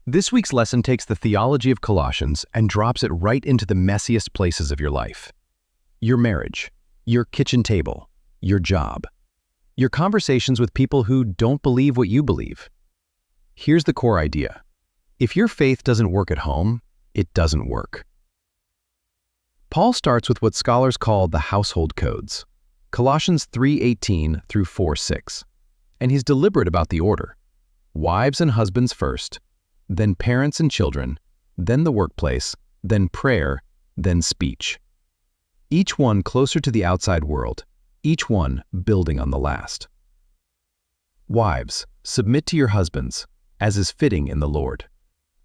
This week's lesson takes the theology of Colossians and drops it right into the messiest places of your life. Your marriage, your kitchen table, your job, your conversations with people who don't believe what you believe. Here's the core idea. If your faith doesn't work at home, it doesn't work. Paul starts with what scholars call the household codes, Colossians 3:18 through 4:6, and he's deliberate about the order. Wives and husbands first, then parents and children, then the workplace, then prayer, then speech. Each one closer to the outside world, each one building on the last. Wives, submit to your husbands, as is fitting in the Lord.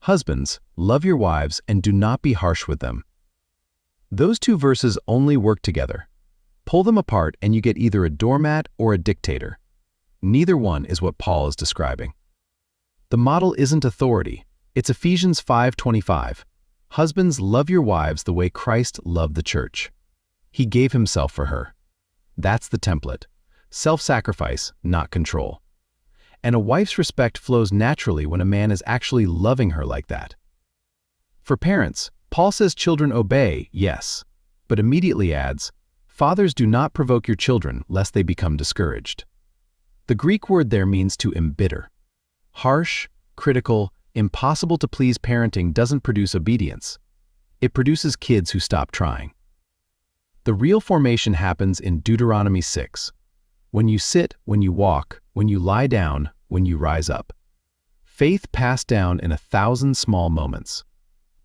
Husbands, love your wives and do not be harsh with them. Those two verses only work together. Pull them apart and you get either a doormat or a dictator. Neither one is what Paul is describing. The model isn't authority. It's Ephesians 5:25. Husbands, love your wives the way Christ loved the church. He gave himself for her. That's the template. Self-sacrifice, not control. And a wife's respect flows naturally when a man is actually loving her like that. For parents, Paul says children obey, yes, but immediately adds, fathers, do not provoke your children lest they become discouraged. The Greek word there means to embitter. Harsh, critical, impossible-to-please parenting doesn't produce obedience. It produces kids who stop trying. The real formation happens in Deuteronomy 6. When you sit, when you walk, when you lie down, when you rise up. Faith passed down in 1,000 small moments.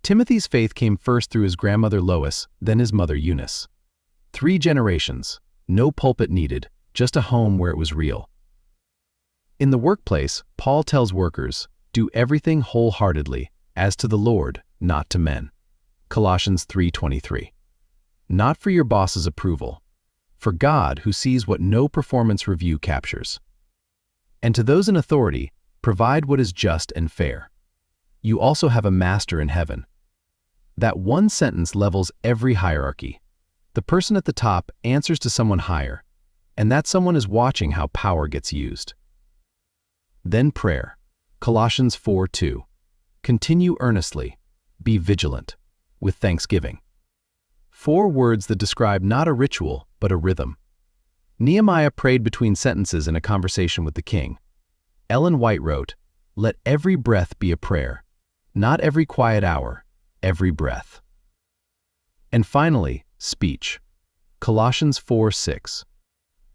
Timothy's faith came first through his grandmother Lois, then his mother Eunice. 3 generations, no pulpit needed, just a home where it was real. In the workplace, Paul tells workers, do everything wholeheartedly, as to the Lord, not to men. Colossians 3:23. Not for your boss's approval, for God who sees what no performance review captures. And to those in authority, provide what is just and fair. You also have a master in heaven. That one sentence levels every hierarchy. The person at the top answers to someone higher, and that someone is watching how power gets used. Then prayer, Colossians 4:2. Continue earnestly, be vigilant, with thanksgiving. 4 words that describe not a ritual, but a rhythm. Nehemiah prayed between sentences in a conversation with the king. Ellen White wrote, let every breath be a prayer, not every quiet hour, every breath. And finally, speech, Colossians 4:6.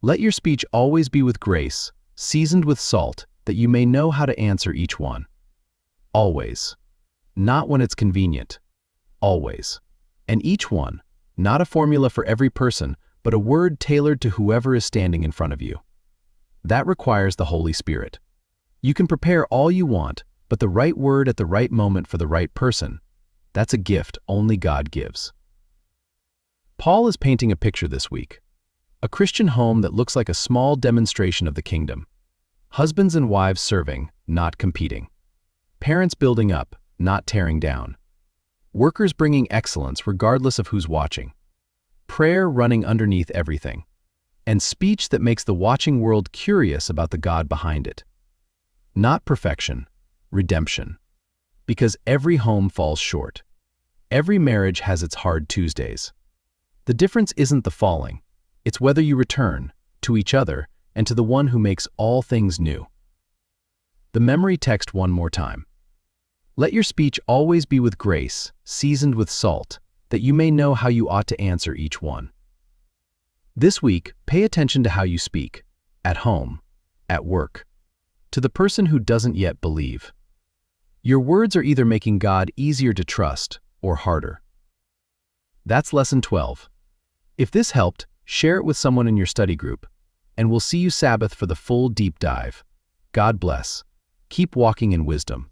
Let your speech always be with grace, seasoned with salt, that you may know how to answer each one. Always. Not when it's convenient. Always. And each one, not a formula for every person, but a word tailored to whoever is standing in front of you. That requires the Holy Spirit. You can prepare all you want, but the right word at the right moment for the right person, that's a gift only God gives. Paul is painting a picture this week. A Christian home that looks like a small demonstration of the kingdom. Husbands and wives serving, not competing. Parents building up, not tearing down. Workers bringing excellence regardless of who's watching. Prayer running underneath everything. And speech that makes the watching world curious about the God behind it. Not perfection, redemption. Because every home falls short. Every marriage has its hard Tuesdays. The difference isn't the falling, it's whether you return to each other and to the one who makes all things new. The memory text one more time. Let your speech always be with grace, seasoned with salt, that you may know how you ought to answer each one. This week, pay attention to how you speak, at home, at work, to the person who doesn't yet believe. Your words are either making God easier to trust or harder. That's Lesson 12. If this helped, share it with someone in your study group, and we'll see you Sabbath for the full deep dive. God bless. Keep walking in wisdom.